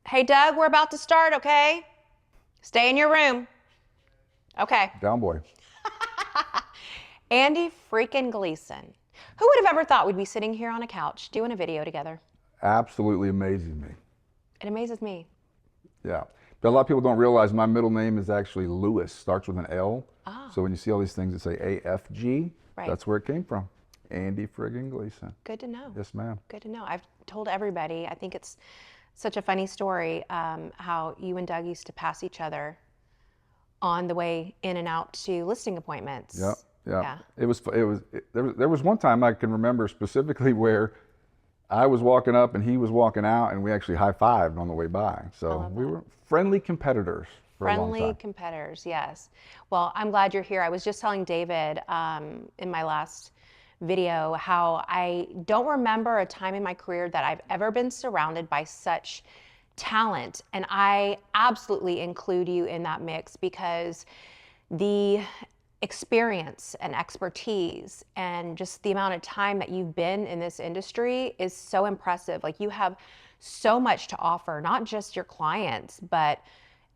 Hey, Doug, we're about to start, okay? Stay in your room. Okay. Down boy. Andy freaking Gleason. Who would have ever thought we'd be sitting here on a couch doing a video together? Absolutely amazes me. It amazes me. Yeah. But a lot of people don't realize my middle name is actually Lewis, starts with an L. Oh. So when you see all these things that say AFG, Right. that's where it came from. Andy friggin' Gleason. Good to know. Yes, ma'am. Good to know. I've told everybody, I think it's such a funny story, how you and Doug used to pass each other on the way in and out to listing appointments. Yeah. Yeah. There was one time I can remember specifically where I was walking up and he was walking out, and we actually high-fived on the way by. So we were friendly competitors for a long Friendly time. competitors, yes. Well, I'm glad you're here. I was just telling David in my last video how I don't remember a time in my career that I've ever been surrounded by such talent. And I absolutely include you in that mix because the experience and expertise and just the amount of time that you've been in this industry is so impressive. Like, you have so much to offer, not just your clients, but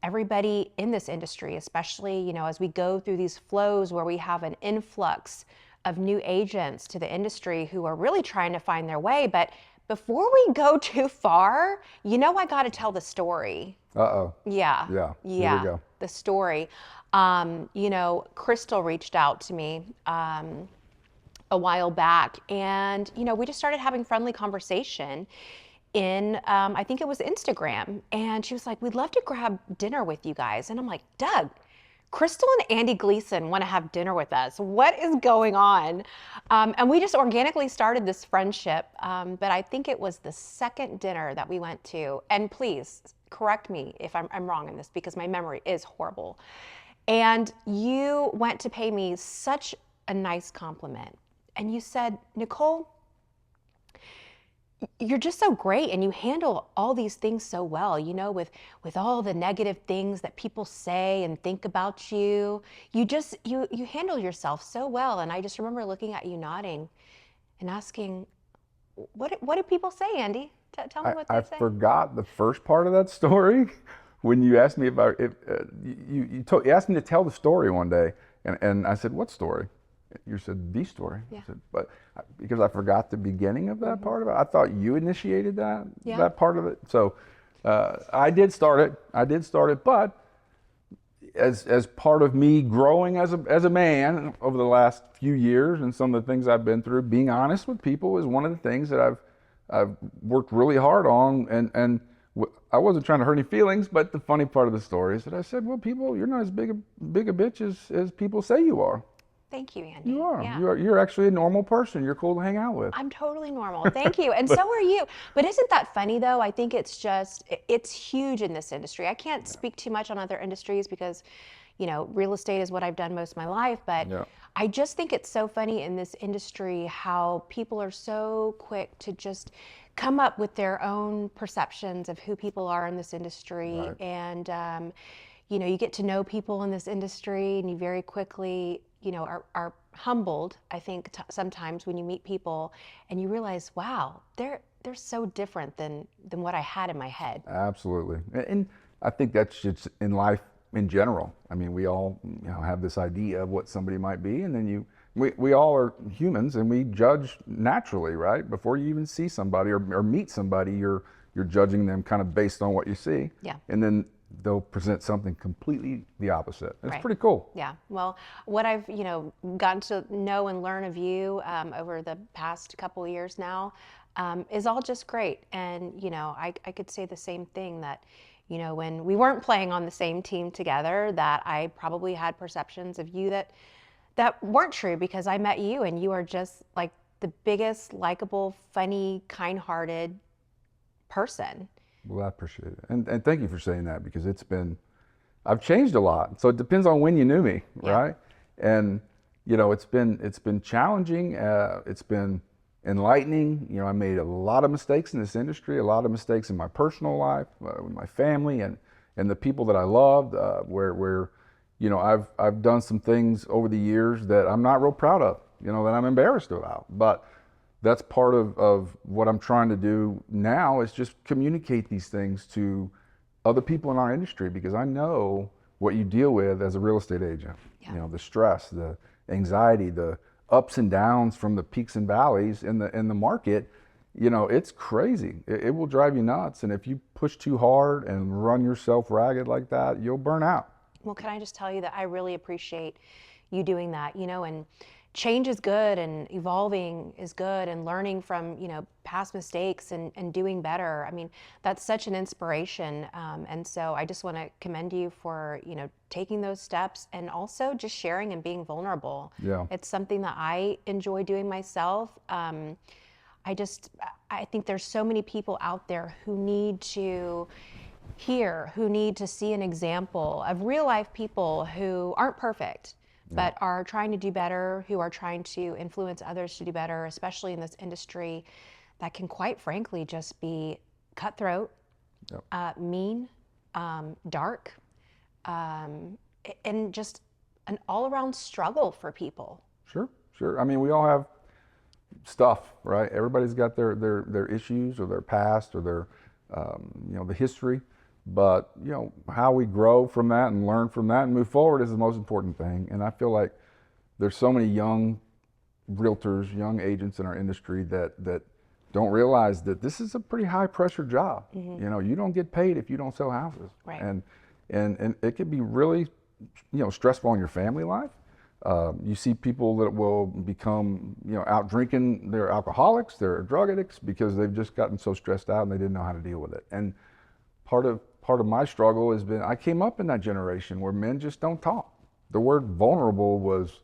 everybody in this industry, especially, you know, as we go through these flows where we have an influx of new agents to the industry who are really trying to find their way. But before we go too far, you know, I got to tell the story. Uh-oh. Yeah. Yeah. Yeah. Here we go. The story. You know, Crystal reached out to me a while back, and, you know, we just started having friendly conversation in, I think it was Instagram. And she was like, we'd love to grab dinner with you guys. And I'm like, Doug, Crystal and Andy Gleason want to have dinner with us. What is going on? And we just organically started this friendship. But I think it was the second dinner that we went to. And please correct me if I'm wrong in this, because my memory is horrible. And you went to pay me such a nice compliment. And you said, Nicole, you're just so great, and you handle all these things so well, you know, with all the negative things that people say and think about you. You handle yourself so well. And I just remember looking at you nodding and asking, what do people say, Andy? Tell me what they I say. forgot the first part of that story when you asked me about it. You asked me to tell the story one day, and I said, what story? You said, the story. Yeah. I said, but because I forgot the beginning of that part of it, I thought you initiated that Yeah. that part of it. So I did start it, but as part of me growing as a man over the last few years, and some of the things I've been through, being honest with people is one of the things that I've worked really hard on, and I wasn't trying to hurt any feelings, but the funny part of the story is that I said, well, people, you're not as big a bitch as people say you are. Thank you, Andy. You are. Yeah. You're actually a normal person. You're cool to hang out with. I'm totally normal. Thank you. And so are you. But isn't that funny, though? I think it's huge in this industry. I can't speak too much on other industries because, you know, real estate is what I've done most of my life. But Yeah. I just think it's so funny in this industry how people are so quick to just come up with their own perceptions of who people are in this industry. Right. And, you know, you get to know people in this industry, and you very quickly, you know, are humbled, I think, sometimes when you meet people and you realize, wow, they're so different than what I had in my head. Absolutely. And I think that's just in life in general. I mean, we all, you know, have this idea of what somebody might be, and then we all are humans, and we judge naturally, right? Before you even see somebody or meet somebody, you're judging them kind of based on what you see. Yeah. And then they'll present something completely the opposite. It's Right. pretty cool. Yeah. Well, what I've, you know, gotten to know and learn of you over the past couple of years now is all just great. And, you know, I could say the same thing, that, you know, when we weren't playing on the same team together, that I probably had perceptions of you that weren't true, because I met you and you are just like the biggest, likable, funny, kind-hearted person. Well, I appreciate it. And thank you for saying that, because I've changed a lot. So it depends on when you knew me, Yeah. right? And, you know, it's been challenging. It's been enlightening. You know, I made a lot of mistakes in this industry, a lot of mistakes in my personal life, with my family and the people that I loved, where, you know, I've done some things over the years that I'm not real proud of, you know, that I'm embarrassed about. But that's part of what I'm trying to do now, is just communicate these things to other people in our industry, because I know what you deal with as a real estate agent. Yeah. You know, the stress, the anxiety, the ups and downs from the peaks and valleys in the market. You know, it's crazy. It will drive you nuts. And if you push too hard and run yourself ragged like that, you'll burn out. Well, can I just tell you that I really appreciate you doing that, you know, and change is good and evolving is good and learning from, you know, past mistakes and doing better. I mean, that's such an inspiration. And so I just want to commend you for, you know, taking those steps and also just sharing and being vulnerable. Yeah. It's something that I enjoy doing myself. I think there's so many people out there who need to who need to see an example of real life people who aren't perfect, but are trying to do better, who are trying to influence others to do better, especially in this industry that can quite frankly just be cutthroat, mean, dark, and just an all-around struggle for people. Sure, sure. I mean, we all have stuff, right? Everybody's got their issues or their past or their, you know, the history. But, you know, how we grow from that and learn from that and move forward is the most important thing. And I feel like there's so many young realtors, young agents in our industry that don't realize that this is a pretty high pressure job. You know, you don't get paid if you don't sell houses. Right. And it can be really, you know, stressful on your family life. You see people that will become, you know, out drinking. They're alcoholics, they're drug addicts because they've just gotten so stressed out and they didn't know how to deal with it. And part of my struggle has been, I came up in that generation where men just don't talk. The word vulnerable was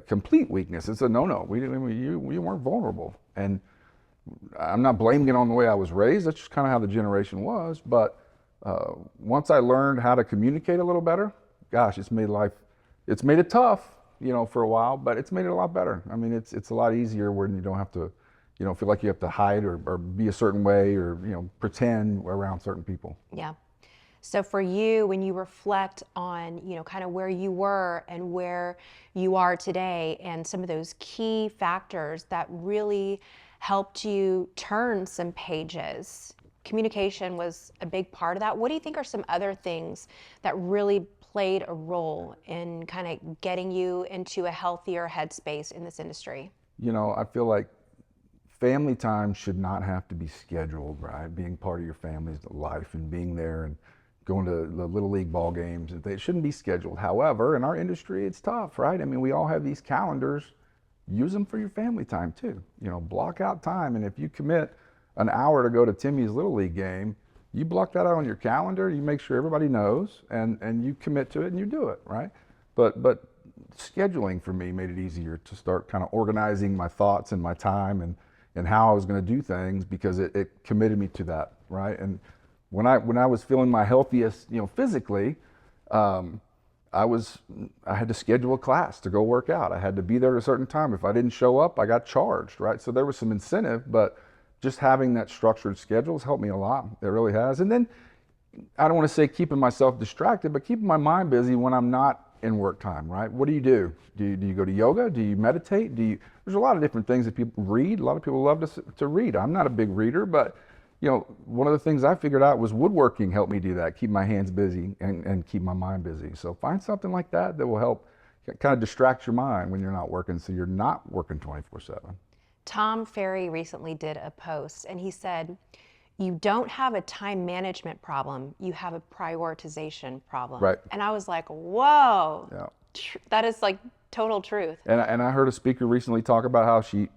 complete weakness. It's a no-no. You weren't vulnerable. And I'm not blaming it on the way I was raised. That's just kind of how the generation was. But once I learned how to communicate a little better, gosh, it's made it tough, you know, for a while, but it's made it a lot better. I mean, it's a lot easier when you don't have to, you know, feel like you have to hide or be a certain way or, you know, pretend around certain people. Yeah. So for you, when you reflect on, you know, kind of where you were and where you are today and some of those key factors that really helped you turn some pages, communication was a big part of that. What do you think are some other things that really played a role in kind of getting you into a healthier headspace in this industry? You know, I feel like family time should not have to be scheduled, right? Being part of your family's life and being there and going to the little league ball games, it shouldn't be scheduled. However, in our industry, it's tough, right? I mean, we all have these calendars. Use them for your family time too. You know, block out time. And if you commit an hour to go to Timmy's little league game, you block that out on your calendar. You make sure everybody knows, and you commit to it and you do it, right? But scheduling for me made it easier to start kind of organizing my thoughts and my time and how I was going to do things, because it committed me to that, right? And when I was feeling my healthiest, you know, physically, I had to schedule a class to go work out. I had to be there at a certain time. If I didn't show up, I got charged, right? So there was some incentive, but just having that structured schedule has helped me a lot. It really has. And then I don't want to say keeping myself distracted, but keeping my mind busy when I'm not in work time, right? What do you do? Do you go to yoga? Do you meditate? There's a lot of different things that people read. A lot of people love to read. I'm not a big reader, but you know, one of the things I figured out was woodworking helped me do that, keep my hands busy and keep my mind busy. So find something like that will help kind of distract your mind when you're not working, so you're not working 24/7. Tom Ferry recently did a post and he said, you don't have a time management problem, you have a prioritization problem. Right. And I was like, whoa, Yeah. That is like total truth. And I heard a speaker recently talk about how she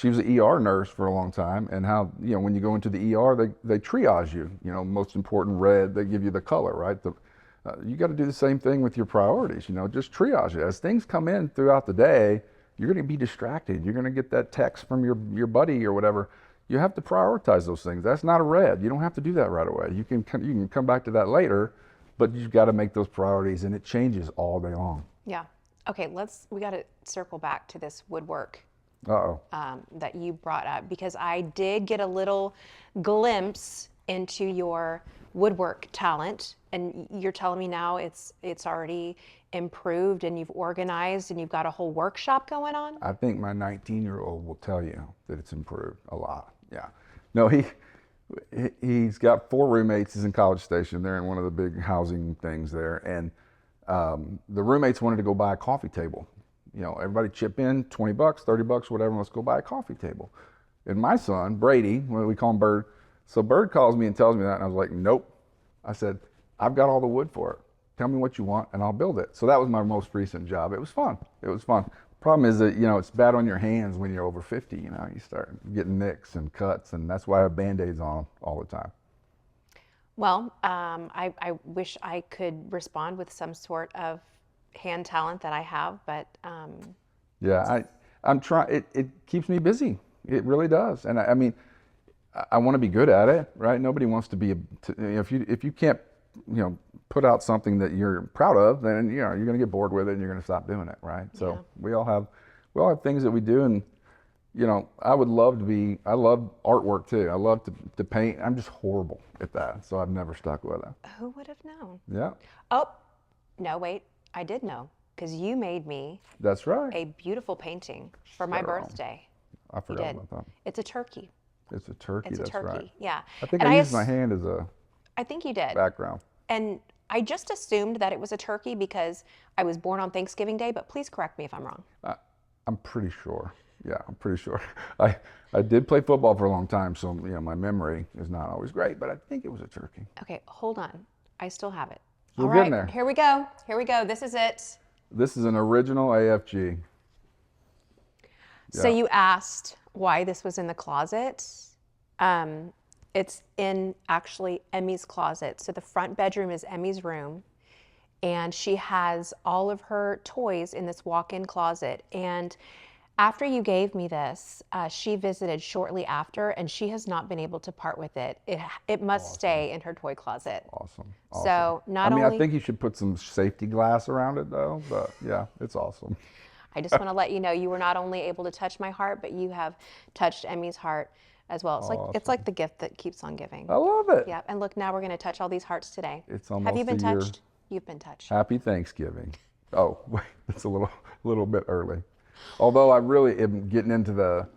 was an ER nurse for a long time, and how, you know, when you go into the ER, they triage you. You know, most important red, they give you the color, right? You got to do the same thing with your priorities. You know, just triage it. As things come in throughout the day, you're going to be distracted. You're going to get that text from your buddy or whatever. You have to prioritize those things. That's not a red. You don't have to do that right away. You can come back to that later, but you've got to make those priorities, and it changes all day long. Yeah. Okay, we got to circle back to this woodwork that you brought up, because I did get a little glimpse into your woodwork talent, and you're telling me now it's already improved and you've organized and you've got a whole workshop going on? I think my 19-year-old will tell you that it's improved a lot. Yeah. No, he's got 4 roommates. He's in College Station. They're in one of the big housing things there, and the roommates wanted to go buy a coffee table. You know, everybody chip in $20, $30, whatever. Let's go buy a coffee table. And my son Brady, we call him Bird. So Bird calls me and tells me that, and I was like, nope. I said, I've got all the wood for it. Tell me what you want, and I'll build it. So that was my most recent job. It was fun. It was fun. Problem is that, you know, it's bad on your hands when you're over 50. You know, you start getting nicks and cuts, and that's why I have Band-Aids on all the time. Well, I wish I could respond with some sort of hand talent that I have, but Yeah, I'm trying. It keeps me busy. It really does. And I mean, I want to be good at it, right? Nobody wants to be if you can't, you know, put out something that you're proud of, then, you know, you're going to get bored with it and you're going to stop doing it, right? So Yeah. we all have things that we do, and, you know, I love artwork too. I love to paint. I'm just horrible at that, so I've never stuck with it. who would have known? Yeah, Oh, no, wait, I did know, because you made me that's right. a beautiful painting for my Right on. birthday. I You forgot did. about that. It's a turkey. It's a turkey. It's a That's turkey. right. Yeah. I think And I used my hand as a I think you did. background. And I just assumed that it was a turkey because I was born on Thanksgiving Day, but please correct me if I'm wrong. I'm pretty sure. Yeah, I'm pretty sure. I did play football for a long time, so, you know, my memory is not always great, but I think it was a turkey. Okay, hold on. I still have it. We're All getting right, there. here we go. Here we go. This is it. This is an original AFG. So Yeah. you asked why this was in the closet. It's in actually Emmy's closet. So the front bedroom is Emmy's room, and she has all of her toys in this walk-in closet. And after you gave me this, she visited shortly after, and she has not been able to part with it. It must stay in her toy closet. Awesome. So not I mean, only I think you should put some safety glass around it, though, but yeah, it's awesome. I just want to let you know you were not only able to touch my heart, but you have touched Emmy's heart as well. It's like the gift that keeps on giving. I love it. Yeah, and look, now we're going to touch all these hearts today. It's Have almost you been a year. touched? You've been touched. Happy Thanksgiving. Oh, wait, it's a little bit early. Although I really am getting into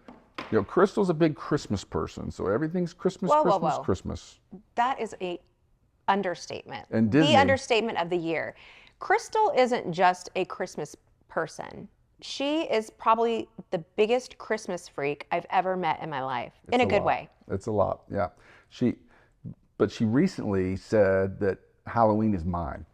you know, Crystal's a big Christmas person, so everything's Christmas, Whoa, whoa, Christmas, whoa. Christmas. That is a understatement. And The Disney. understatement of the year. Crystal isn't just a Christmas person. She is probably the biggest Christmas freak I've ever met in my life, in a good lot. way. It's a lot, yeah. But she recently said that Halloween is mine.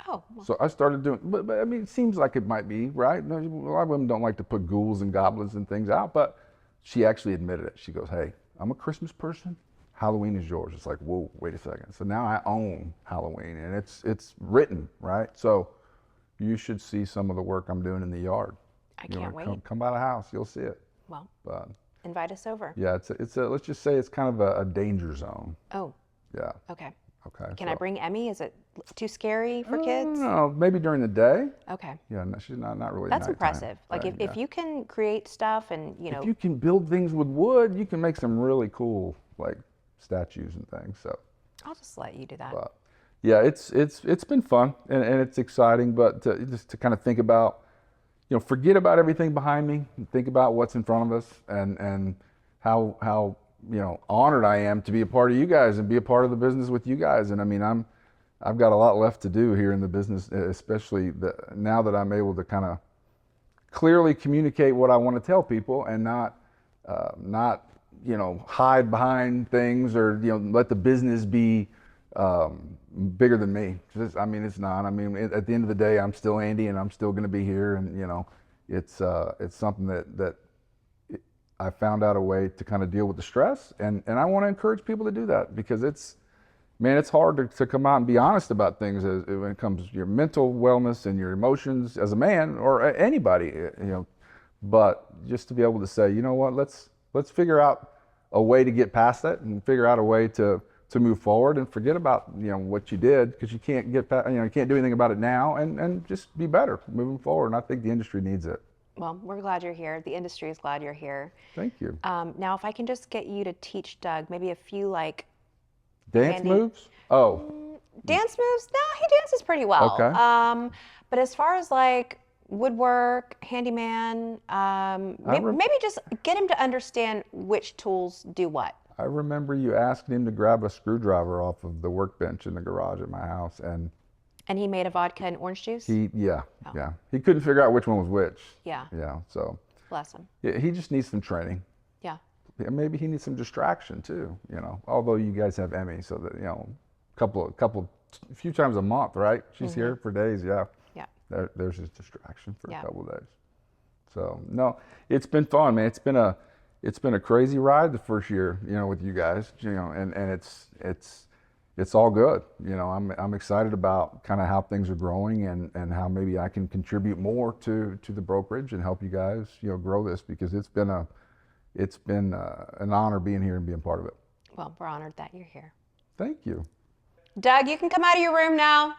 Oh, well, So I started doing, but I mean, it seems like it might be, right? No, a lot of women don't like to put ghouls and goblins and things out, but she actually admitted it. She goes, hey, I'm a Christmas person. Halloween is yours. It's like, whoa, wait a second. So now I own Halloween, and it's written, right? So you should see some of the work I'm doing in the yard. I can't wait. Come by the house, you'll see it. Well, But invite us over. yeah, it's a let's just say it's kind of a danger zone. Oh, Yeah. okay. Okay. Can I bring Emmy? Is it too scary for kids? No, maybe during the day. Okay. Yeah, no, she's not really. That's nighttime, impressive. Like right, if you can create stuff and, you know, if you can build things with wood, you can make some really cool like statues and things. So, I'll just let you do that. but yeah, it's been fun and it's exciting, but just to kind of think about, you know, forget about everything behind me and think about what's in front of us and how you know, honored I am to be a part of you guys and be a part of the business with you guys. And I mean, I've got a lot left to do here in the business, especially now that I'm able to kind of clearly communicate what I want to tell people and not, you know, hide behind things or, you know, let the business be bigger than me. I mean, it's not. I mean, at the end of the day, I'm still Andy, and I'm still going to be here. And you know, it's something that I found out a way to kind of deal with the stress, and I want to encourage people to do that because it's hard to come out and be honest about things when it comes to your mental wellness and your emotions as a man or anybody, you know. But just to be able to say, you know what, let's figure out a way to get past that and figure out a way to move forward and forget about, you know, what you did, because you can't get past, you know, you can't do anything about it now, and just be better moving forward. And I think the industry needs it. Well, we're glad you're here. The industry is glad you're here. Thank you. Now, if I can just get you to teach Doug maybe a few like Dance Andy. moves? Oh, Dance moves? No, he dances pretty well. okay. But as far as like woodwork, handyman, maybe just get him to understand which tools do what. I remember you asking him to grab a screwdriver off of the workbench in the garage at my house, and And he made a vodka and orange juice? yeah, he couldn't figure out which one was which. Yeah. Yeah, so Bless him. yeah, he just needs some training. Yeah. Yeah, maybe he needs some distraction too. Although you guys have Emmy, so that a few times a month, right? She's here for days. Yeah. Yeah. There's his distraction for a couple of days. So no, it's been fun, man. It's been a crazy ride the first year, with you guys, and it's all good. I'm excited about kind of how things are growing and how maybe I can contribute more to the brokerage and help you guys, grow this, because it's been an honor being here and being part of it. Well, we're honored that you're here. Thank you. Doug, you can come out of your room now.